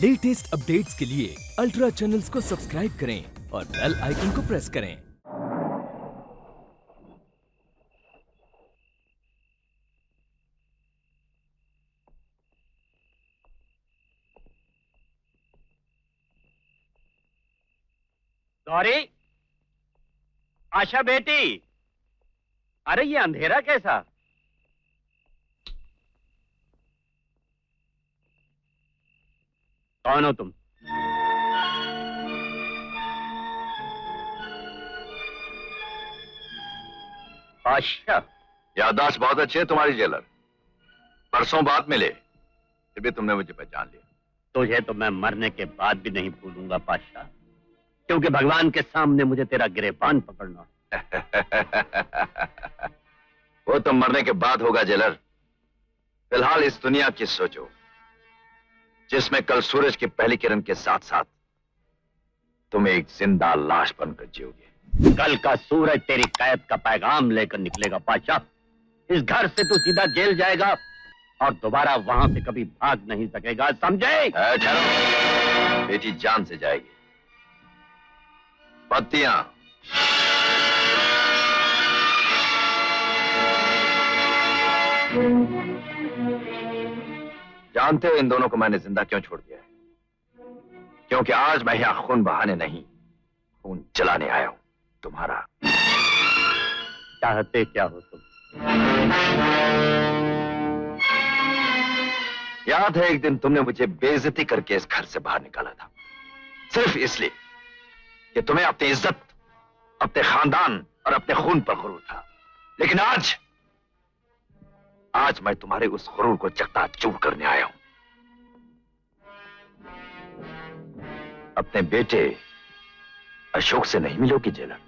Latest updates के लिए ultra channels को सब्सक्राइब करें और बेल आइकन को प्रेस करें। गौरी, आशा बेटी, अरे ये अंधेरा कैसा? कौन हो तुम? आशा, याददाश्त बहुत अच्छी है तुम्हारी जेलर। परसों बाद मिले, फिर भी तुमने मुझे पहचान लिया। तुझे तो मैं मरने के बाद भी नहीं भूलूंगा पाशा, क्योंकि भगवान के सामने मुझे तेरा गिरेबान पकड़ना। वो तो मरने के बाद होगा जेलर। फिलहाल इस दुनिया की सोचो, जिसमें कल सूरज की पहली किरण के साथ साथ तुम एक जिंदा लाश बनकर जियोगे। कल का सूरज तेरी कैद का पैगाम लेकर निकलेगा पाशा। इस घर से तू सीधा जेल जाएगा और दोबारा वहां से कभी भाग नहीं सकेगा, समझे? ठहरो, बेटी जान से जाएगी। पत्तियां जानते हो इन दोनों को मैंने जिंदा क्यों छोड़ दिया है? क्योंकि आज मैं यहां खून बहाने नहीं, खून जलाने आया हूं तुम्हारा। चाहते क्या हो तुम? याद है एक दिन तुमने मुझे बेइज्जती करके इस घर से बाहर निकाला था, सिर्फ इसलिए कि तुम्हें अपनी इज्जत, अपने खानदान और अपने खून पर गुरूर था। लेकिन आज मैं तुम्हारे उस गुरूर को चकनाचूर करने आया हूं। अपने बेटे अशोक से नहीं मिलोगी जेलर?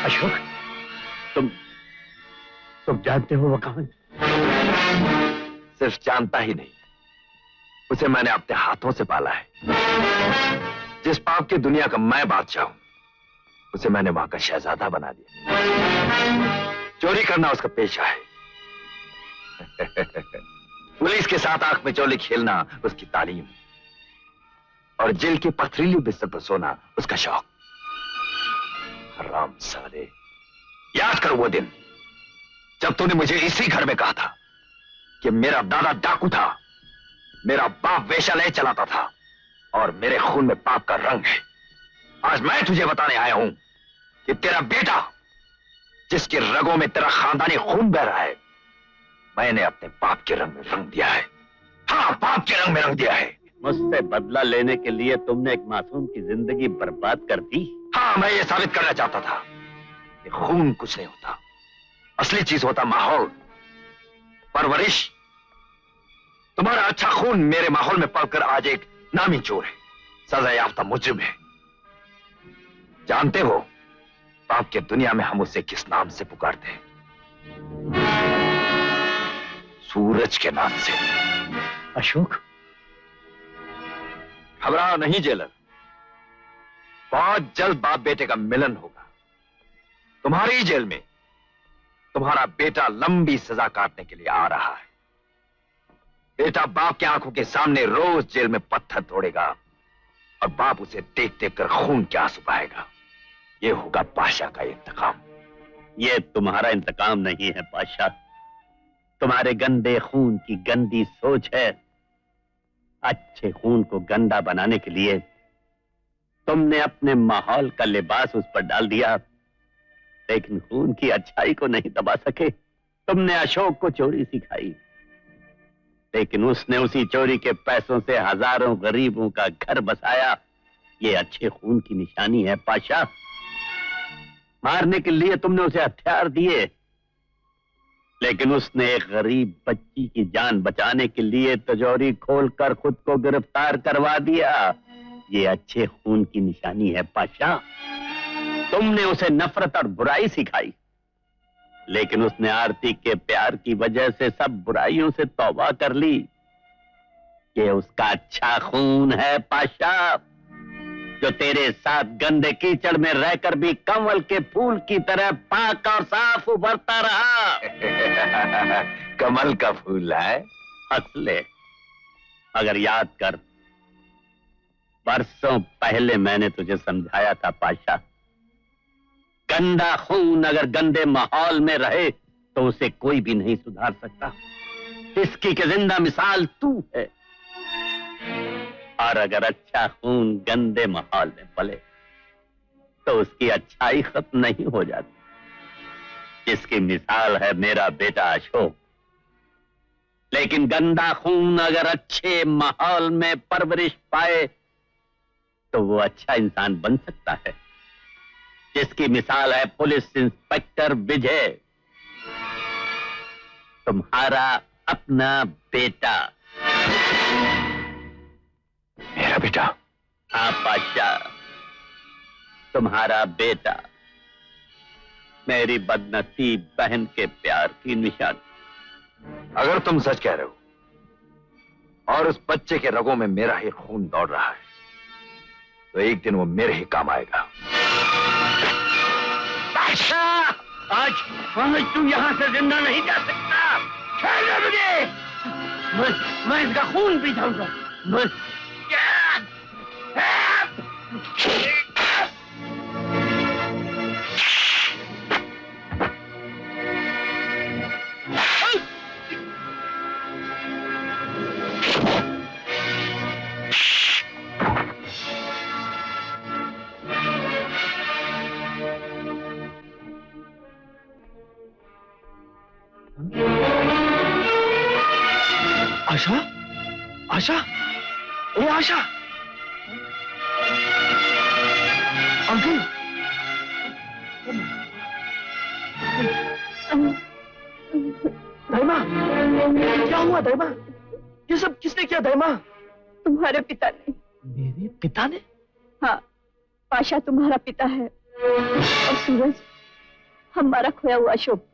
अशोक? तुम जानते हो वो कहां? सिर्फ जानता ही नहीं, उसे मैंने अपने हाथों से पाला है। जिस पाप की दुनिया का मैं बादशाह हूं, उसे मैंने वहां का शहजादा बना दिया। चोरी करना उसका पेशा है। पुलिस के साथ आंख में चोली खेलना उसकी तालीम, और जेल की पथरीली बिस्तर पर सोना उसका शौक। हराम साले, याद करो वो दिन जब तूने मुझे इसी घर में कहा था कि मेरा दादा डाकू था, मेरा बाप वेश्यालय चलाता था और मेरे खून में पाप का रंग है। आज मैं तुझे बताने आया हूं कि तेरा बेटा, जिसकी रगों में तेरा खानदानी खून बह रहा है, मैंने अपने पाप के रंग में रंग दिया है। हाँ, पाप के रंग में रंग दिया है। मुझसे बदला लेने के लिए तुमने एक मासूम की जिंदगी बर्बाद कर दी। हाँ, मैं ये साबित करना चाहता था कि खून कुछ नहीं होता, असली चीज होता माहौल, परवरिश। तुम्हारा अच्छा खून मेरे माहौल में पलकर आज एक नामी चोर है, सजा याफ्ता मुजरिम है। जानते हो पाप की दुनिया में हम उसे किस नाम से पुकारते हैं? सूरज के नाम से। अशोक? घबराओ नहीं जेलर, बहुत जल्द बाप बेटे का मिलन होगा। तुम्हारी जेल में तुम्हारा बेटा लंबी सजा काटने के लिए आ रहा है। बेटा बाप की आंखों के सामने रोज जेल में पत्थर तोड़ेगा और बाप उसे देख देख कर खून के आंसू बहाएगा। यह होगा पाशा का इंतकाम। यह तुम्हारा इंतकाम नहीं है पाशा, तुम्हारे गंदे खून की गंदी सोच है। अच्छे खून को गंदा बनाने के लिए तुमने अपने माहौल का लिबास उस पर डाल दिया, लेकिन खून की अच्छाई को नहीं दबा सके। तुमने अशोक को चोरी सिखाई, लेकिन उसने उसी चोरी के पैसों से हजारों गरीबों का घर बसाया। ये अच्छे खून की निशानी है पाशा। मारने के लिए तुमने उसे हथियार दिए, लेकिन उसने एक गरीब बच्ची की जान बचाने के लिए तिजोरी खोलकर खुद को गिरफ्तार करवा दिया। ये अच्छे खून की निशानी है पाशा। तुमने उसे नफरत और बुराई सिखाई, लेकिन उसने आरती के प्यार की वजह से सब बुराइयों से तौबा कर ली। ये उसका अच्छा खून है पाशा, जो तेरे साथ गंदे कीचड़ में रहकर भी कमल के फूल की तरह पाक और साफ उभरता रहा। कमल का फूल है। हंस ले, अगर याद कर बरसों पहले मैंने तुझे समझाया था पाशा, गंदा खून अगर गंदे माहौल में रहे तो उसे कोई भी नहीं सुधार सकता। इसकी की जिंदा मिसाल तू है। और अगर अच्छा खून गंदे माहौल में पले तो उसकी अच्छाई खत्म नहीं हो जाती, जिसकी मिसाल है मेरा बेटा अशोक। लेकिन गंदा खून अगर अच्छे माहौल में परवरिश पाए तो वो अच्छा इंसान बन सकता है, जिसकी मिसाल है पुलिस इंस्पेक्टर विजय, तुम्हारा अपना बेटा। मेरा बेटा? हाँ पाशा, तुम्हारा बेटा, मेरी बदनसीब बहन के प्यार की निशानी। अगर तुम सच कह रहे हो और उस बच्चे के रगों में मेरा ही खून दौड़ रहा है तो एक दिन वो मेरे ही काम आएगा। पाशा, आज तू यहां से जिंदा नहीं जा सकता। छोड़ मुझे, मैं इसका खून पी जाऊंगा। आशा, आशा, ए आशा, अंकल। दाइमा, क्या हुआ दाइमा? ये सब किसने किया दाइमा? तुम्हारे पिता ने। मेरे पिता ने? हाँ, पाशा तुम्हारा पिता है और सूरज हमारा खोया हुआ अशोक।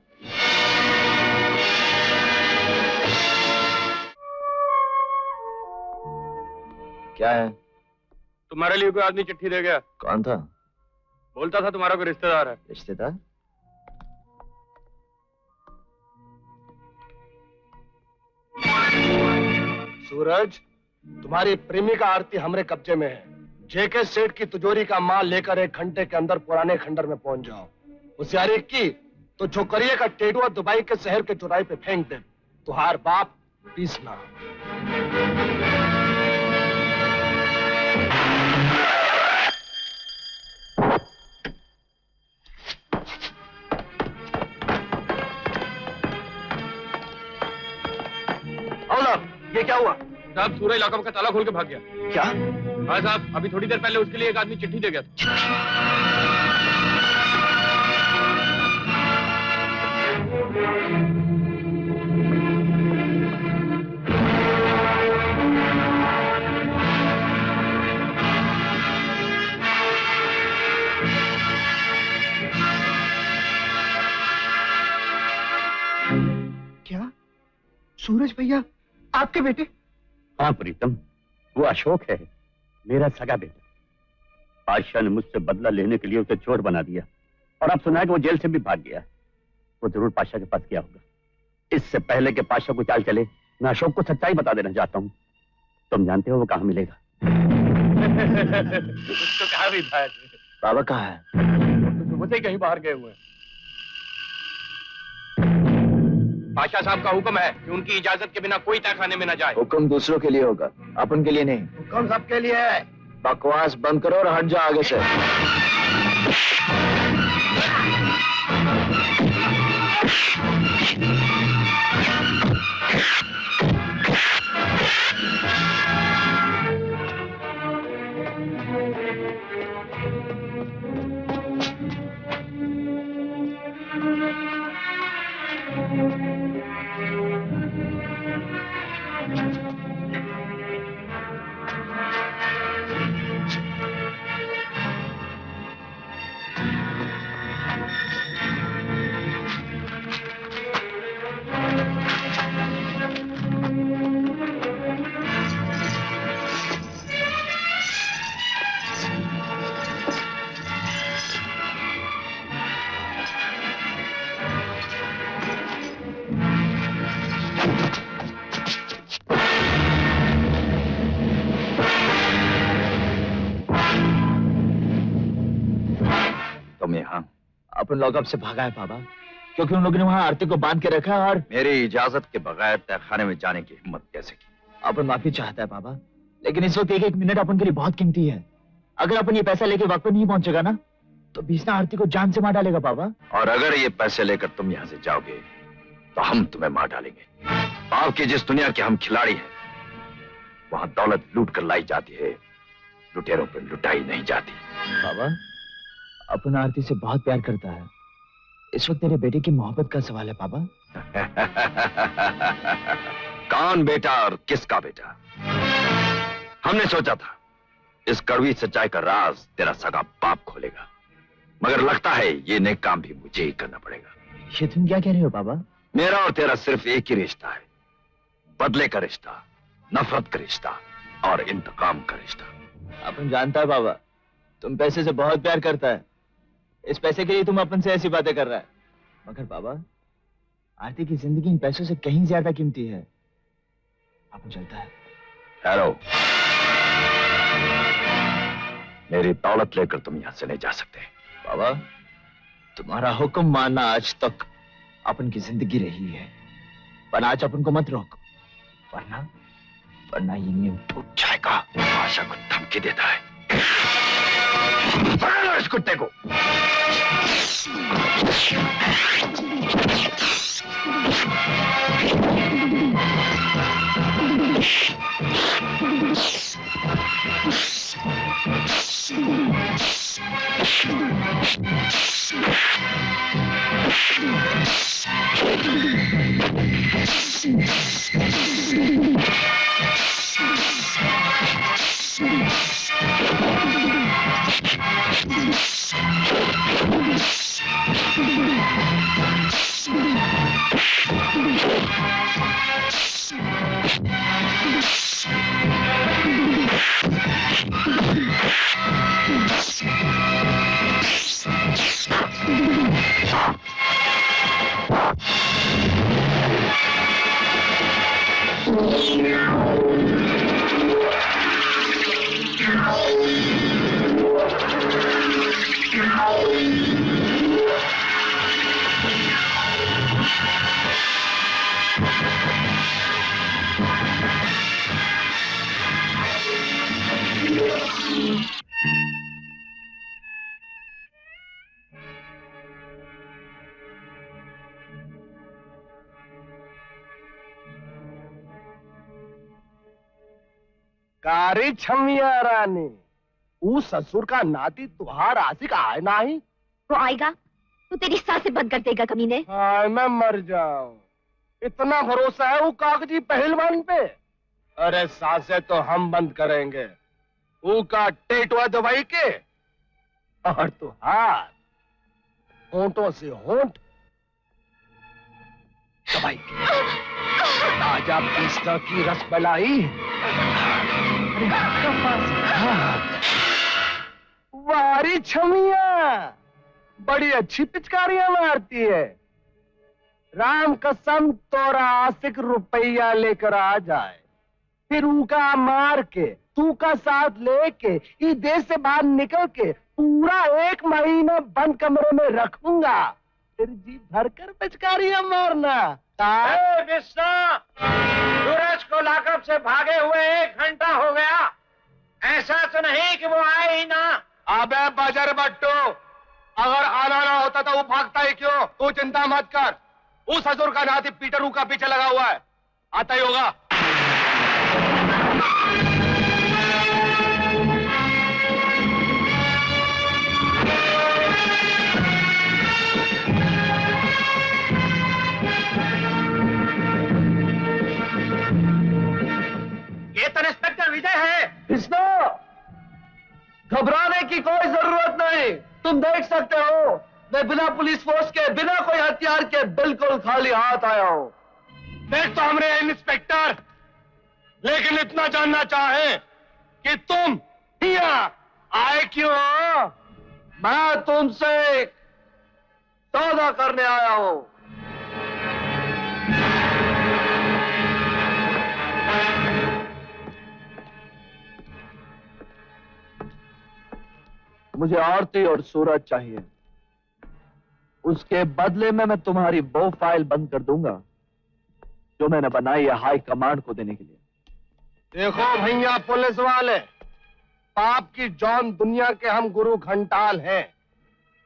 क्या है? तुम्हारे लिए कोई आदमी चिट्ठी दे गया। कौन था? बोलता था तुम्हारा कोई रिश्तेदार है। रिश्तेदार? सूरज, तुम्हारी प्रेमिका आरती हमारे कब्जे में है। जेके सेठ की तिजोरी का माल लेकर 1 घंटे के अंदर पुराने खंडर में पहुंच जाओ। होशियारी की तो छोकरिए का टेटुआ दुबई के शहर के चौराहे पे फेंक दे। तुहार बाप पीसना। ये क्या हुआ? साहब, पूरे इलाका का ताला खोल के भाग गया। क्या? हाँ साहब, अभी थोड़ी देर पहले उसके लिए एक आदमी चिट्ठी दे गया था। क्या? सूरज भैया आपके बेटे? हाँ प्रीतम, वो अशोक है, मेरा सगा बेटा। बादशाह ने मुझसे बदला लेने के लिए उसे चोर बना दिया और अब सुना है कि वो जेल से भी भाग गया। वो जरूर पाशा के पास गया होगा। इससे पहले कि पाशा को चाल चले, मैं अशोक को सच्चाई बता देना चाहता हूँ। तुम जानते हो वो कहाँ मिलेगा? उसको कहा भी था। बाबा कहाँ है? तो सुबह से ही कहीं बाहर गए हुए हैं। बादशाह साहब का हुक्म है कि उनकी इजाजत के बिना कोई तहखाने में न जाए। हुक्म दूसरों के लिए होगा, अपन के लिए नहीं। हुक्म सबके लिए है। बकवास बंद करो और हट जाओ आगे से। अपन लॉकअप से भागा है बाबा, क्योंकि उन लोगों ने वहां आरती को बांध के रखा है और मेरी इजाजत के बगैर तहखाने में जाने की हिम्मत कैसे की? अपन माफी चाहता है बाबा, लेकिन इस वक्त एक एक मिनट अपन के लिए बहुत कीमती है। अगर अपन ये पैसा लेके वक्त पर नहीं पहुंचेगा ना, तो बीसना आरती को जान से मार डालेगा बाबा। और अगर ये पैसे लेकर तुम यहाँ से जाओगे तो हम तुम्हें मार डालेंगे। पाप की जिस दुनिया के हम खिलाड़ी हैं, वहां दौलत लूट कर लाई जाती है, लुटेरों पर लुटाई नहीं जाती। बाबा, अपन आरती से बहुत प्यार करता है। इस वक्त तेरे बेटे की मोहब्बत का सवाल है बाबा। कौन बेटा और किसका बेटा? हमने सोचा था इस कड़वी सच्चाई का राज तेरा सगा बाप खोलेगा, मगर लगता है ये नेक काम भी मुझे ही करना पड़ेगा। ये तुम क्या कह रहे हो बाबा? मेरा और तेरा सिर्फ एक ही रिश्ता है, बदले का रिश्ता, नफरत का रिश्ता और इंतकाम का रिश्ता। अपन जानता है बाबा, तुम पैसे से बहुत प्यार करता है। इस पैसे के लिए तुम अपन से ऐसी बातें कर रहा है, मगर बाबा आरती की जिंदगी इन पैसों से कहीं ज्यादा कीमती है। अपन चलता है। ठहरो, मेरी दौलत लेकर तुम यहां से नहीं जा सकते। बाबा, तुम्हारा हुक्म मानना आज तक अपन की जिंदगी रही है, पर आज अपन को मत रोक, वरना ये नियम टूट जाएगा। आशा को धमकी देता है। पकड़ लो इस कुत्ते को। कारी छमिया रानी, ऊ ससुर का नाती तुहार आशिक आए नहीं? वो आएगा तो तेरी सांसें बंद कर देगा कमीने। हाय मैं मर जाऊं, इतना भरोसा है वो कागजी पहलवान पे? अरे सांसें तो हम बंद करेंगे, ऊ का टेटुआ दवाई के, और तुहार होंठों से होंठ दवाई के। ताजा पिस्ता की रसमलाई। वारी छमिया, बड़ी अच्छी पिचकारियां मारती है। राम कसम तोरा आशिक रुपया लेकर आ जाए, फिर उका मार के तू का साथ लेके इस देश से बाहर निकल के पूरा 1 महीना बंद कमरे में रखूंगा, फिर जी भरकर पिचकारियां मारना। सूरज को लॉकअप से भागे हुए 1 घंटा हो गया, ऐसा तो नहीं कि वो आए ही ना। अबे बजर बट्टू, अगर आना ना होता तो वो भागता ही क्यों? तू चिंता मत कर, उस ससुर का नाती पीटर का पीछे लगा हुआ है, आता ही होगा। ये तो इंस्पेक्टर विजय है। विष्णु, घबराने की कोई जरूरत नहीं। तुम देख सकते हो मैं बिना पुलिस फोर्स के, बिना कोई हथियार के बिल्कुल खाली हाथ आया हूं। देख तो हमरे इंस्पेक्टर, लेकिन इतना जानना चाहे कि तुम यहाँ आए क्यों हो? मैं तुमसे सौदा करने आया हूं। मुझे आरती और सूरज चाहिए। उसके बदले में मैं तुम्हारी वो फाइल बंद कर दूंगा जो मैंने बनाई है हाई कमांड को देने के लिए। देखो भैया पुलिस वाले, पाप की जौन दुनिया के हम गुरु घंटाल हैं,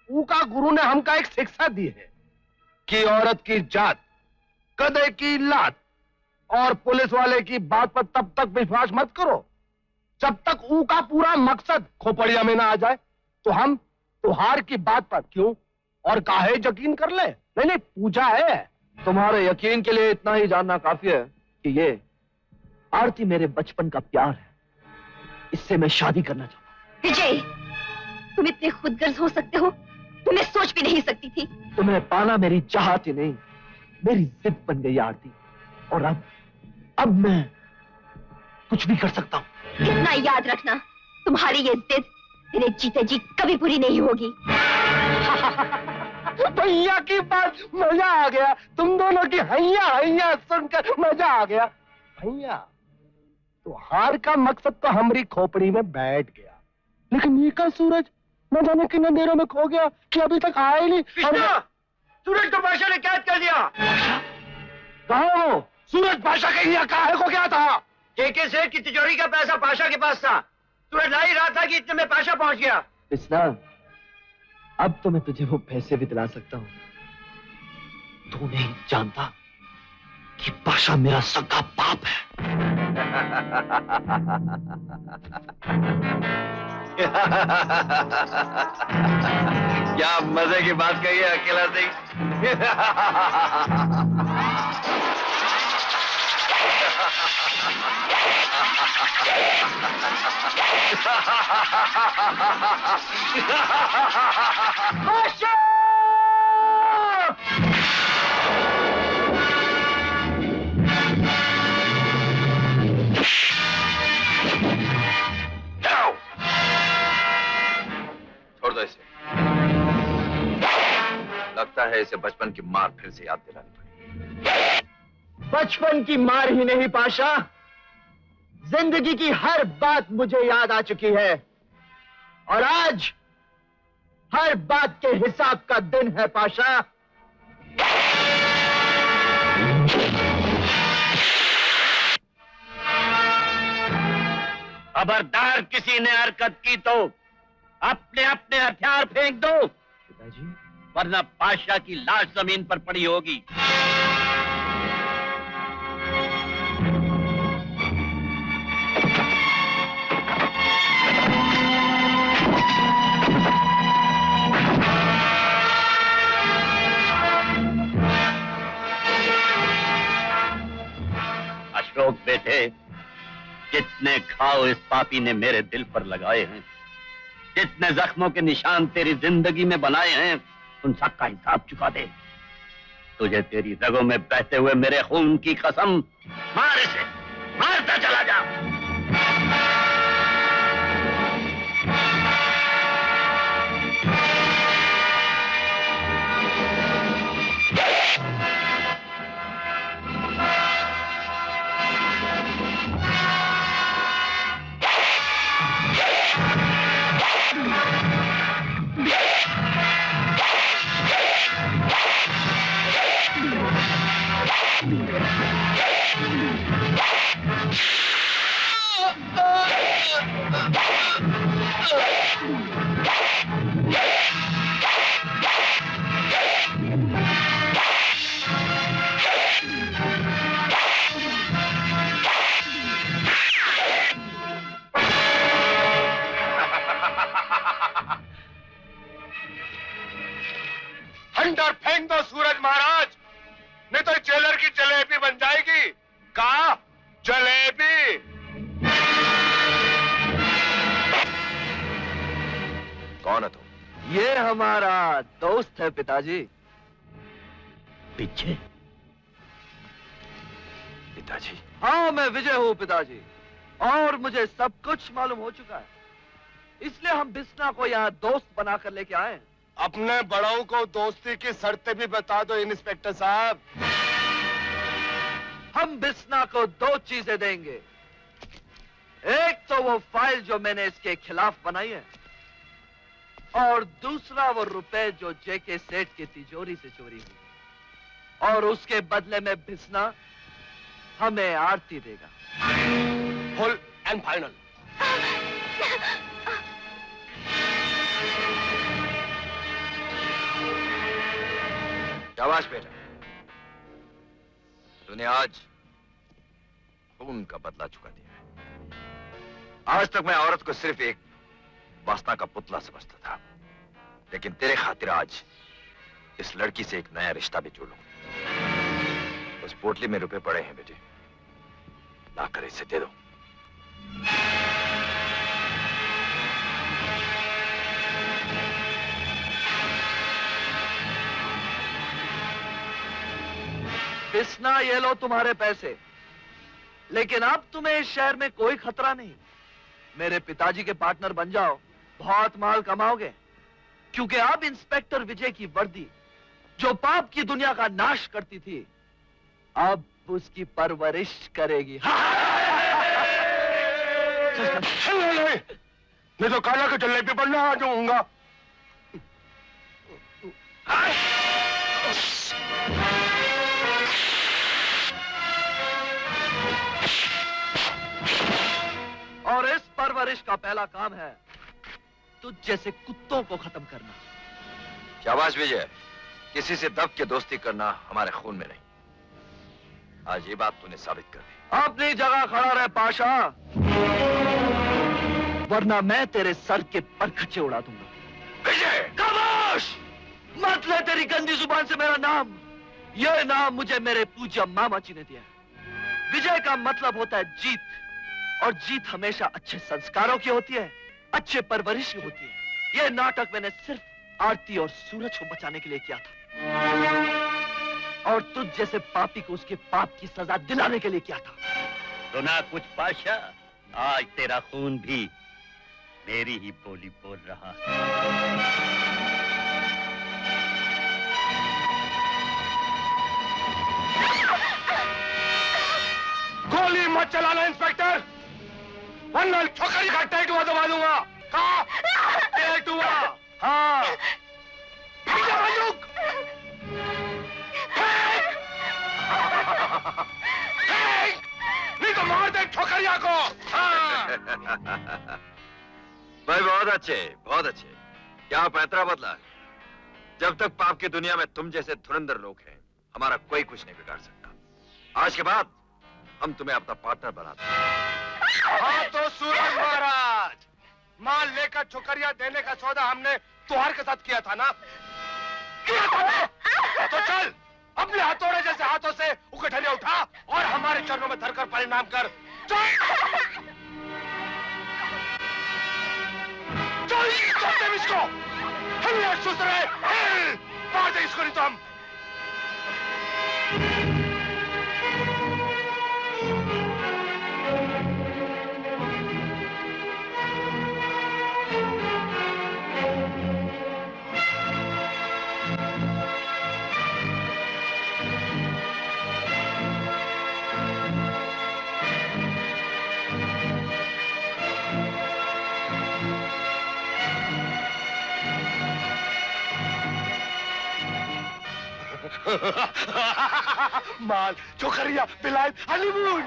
ऊका गुरु ने हमका एक शिक्षा दी है कि औरत की जात, गधे की लात और पुलिस वाले की बात पर तब तक विश्वास मत करो जब तक ऊका पूरा मकसद खोपड़िया में ना आ जाए। तो हम तुहार की बात पर क्यों और काहे यकीन कर ले? नहीं नहीं, पूछा है। तुम्हारे यकीन के लिए इतना ही जानना काफी है कि ये आरती मेरे बचपन का प्यार है, इससे मैं शादी करना चाहता हूं। विजय, तुम इतने खुदगर्ज हो सकते हो, तुम्हें सोच भी नहीं सकती थी। तुम्हें पाना मेरी चाहत ही नहीं, मेरी जिद बन गई आरती। और अब मैं कुछ भी कर सकता हूं। इतना याद रखना, तुम्हारी ये जिद तेरे जीते जी कभी पूरी नहीं होगी। भैया की बात, मजा आ गया। तुम दोनों की हैया हैया सुनकर मजा आ गया। भैया तो हार का मकसद तो हमारी खोपड़ी में बैठ गया, लेकिन ये का सूरज न जाने कितने देरों में खो गया कि अभी तक आया ही नहीं। सूरज को बादशाह ने कैद कर दिया। कहा वो सूरज बादशाह के यहाँ काहे को गया था? केके सेठ की तिजोरी का पैसा पाशा के पास था। सूरज ला ही रहा था कि इतने में पाशा पहुंच गया। कृष्णा, अब तो मैं तुझे वो पैसे भी दिला सकता हूं। तू नहीं जानता कि पाशा मेरा सगा बाप है। क्या मजे की बात कही है अकेला सिंह। छोड़ दो इसे। लगता है इसे बचपन की मार फिर से याद दिलानी पड़ेगी। बचपन की मार ही नहीं पाशा, जिंदगी की हर बात मुझे याद आ चुकी है और आज हर बात के हिसाब का दिन है पाशा। खबरदार किसी ने हरकत की तो अपने अपने हथियार फेंक दो, पिताजी, वरना पाशा की लाश जमीन पर पड़ी होगी। अशोक बेटे, जितने घाव इस पापी ने मेरे दिल पर लगाए हैं, जितने जख्मों के निशान तेरी जिंदगी में बनाए हैं, उन सब का हिसाब चुका दे। तुझे तेरी रगों में बहते हुए मेरे खून की कसम, मार इसे, मारता चला जा। खंडर फेंक दो सूरज महाराज, नहीं तो जेलर की जलेबी बन जाएगी। कहा जलेबी। कौन है तुम? ये हमारा दोस्त है पिताजी। पीछे पिताजी? हाँ, मैं विजय हूँ पिताजी, और मुझे सब कुछ मालूम हो चुका है, इसलिए हम बिस्ना को यहाँ दोस्त बनाकर लेके आए हैं। अपने बड़ों को दोस्ती की शर्तें भी बता दो इंस्पेक्टर साहब। हम बिस्ना को दो चीजें देंगे, एक तो वो फाइल जो मैंने इसके खिलाफ बनाई है, और दूसरा वो रुपए जो जेके सेठ की तिजोरी से चोरी हुई, और उसके बदले में भिसना हमें आरती देगा। Full and final. शाबाश बेटा, तूने आज खून का बदला चुका दिया। आज तक मैं औरत को सिर्फ एक वासना का पुतला समझता था, लेकिन तेरे खातिर आज इस लड़की से एक नया रिश्ता भी जोड़ूंगा। उस पोटली में रुपए पड़े हैं बेटे, लाकर इसे दे दो। बिस्ना, ये लो तुम्हारे पैसे, लेकिन अब तुम्हें इस शहर में कोई खतरा नहीं। मेरे पिताजी के पार्टनर बन जाओ, बहुत माल कमाओगे, क्योंकि अब इंस्पेक्टर विजय की वर्दी जो पाप की दुनिया का नाश करती थी, अब उसकी परवरिश करेगी। नहीं तो काला के चलने पे पड़ना आ जाऊंगा। और इस परवरिश का पहला काम है तुझ जैसे कुत्तों को खत्म करना। शाबाश विजय, किसी से दब के दोस्ती करना हमारे खून में नहीं। आज ये बात तूने साबित कर दी। अपनी जगह खड़ा रहे पाशा, वरना मैं तेरे सर के परखच्चे उड़ा दूंगा। विजय! खामोश! मत ले तेरी गंदी जुबान से मेरा नाम। यह नाम मुझे मेरे पूज्य मामा जी ने दिया है। विजय का मतलब होता है जीत, और जीत हमेशा अच्छे संस्कारों की होती है, अच्छे परवरिश की होती है। यह नाटक मैंने सिर्फ आरती और सूरज को बचाने के लिए किया था, और तुझ जैसे पापी को उसके पाप की सजा दिलाने के लिए किया था। सुना कुछ पाशा? आज तेरा खून भी मेरी ही बोली बोल रहा है। गोली मत चलाना इंस्पेक्टर, वरना छोकरी का टेट हुआ दबा दूंगा। कहा? टेट हुआ। हाँ। बंदूक। नहीं तो मार दे छोकरिया को। हाँ। भाई बहुत अच्छे, बहुत अच्छे। क्या पैतरा बदला है। जब तक पाप की दुनिया में तुम जैसे धुरंधर लोग हैं, हमारा कोई कुछ नहीं बिगाड़ सकता। आज के बाद हम तुम्हें अपना पार्टनर बनाते हैं। हाँ तो सूरज महाराज, माल लेकर छोकरिया देने का सौदा हमने तुहार के साथ किया था ना? किया था ना? तो चल अपने हथौड़े जैसे हाथों से उकठलिया उठा और हमारे चरणों में धरकर परिणाम कर। चल चल इसको, हिल सुसरे, हिल, मार दे इसको नहीं तो हम। माल, छोकरिया, बिलायत, हनीमून।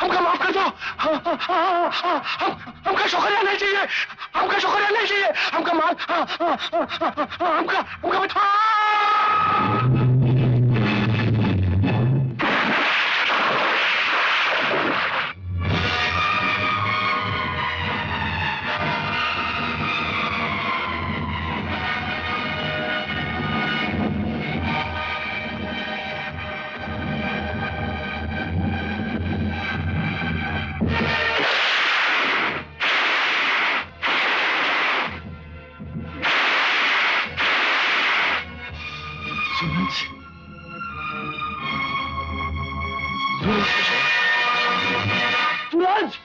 हमका माफ कर दो। हमका शुक्रिया नहीं चाहिए, हमका शुक्रिया नहीं चाहिए, हमका माफ, हमका बता। सूरज,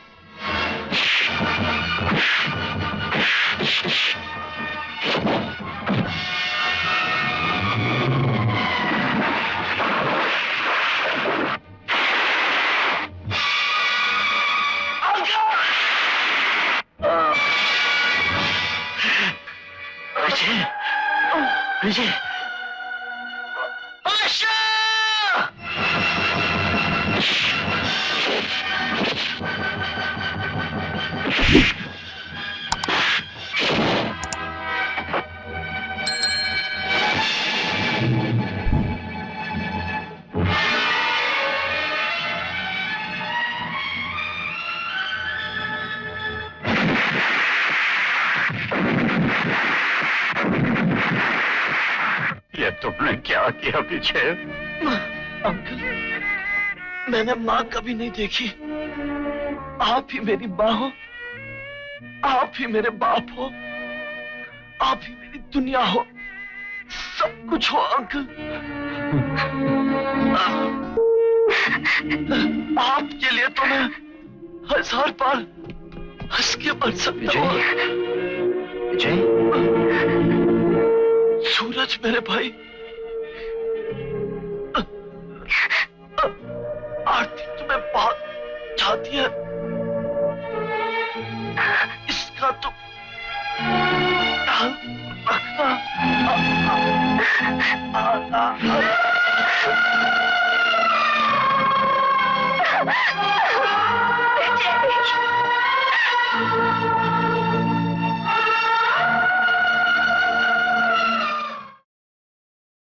विजय, ये तुमने क्या किया विजय? अंकल, मैंने माँ कभी नहीं देखी। आप ही मेरी माँ हो, आप ही मेरे बाप हो, आप ही मेरी दुनिया हो, सब कुछ हो अंकल। आपके लिए तो मैं 1000 बार हंस के मर सकता हूँ। विजय, सूरज मेरे भाई, आरती तुम्हें बहुत चाहती है।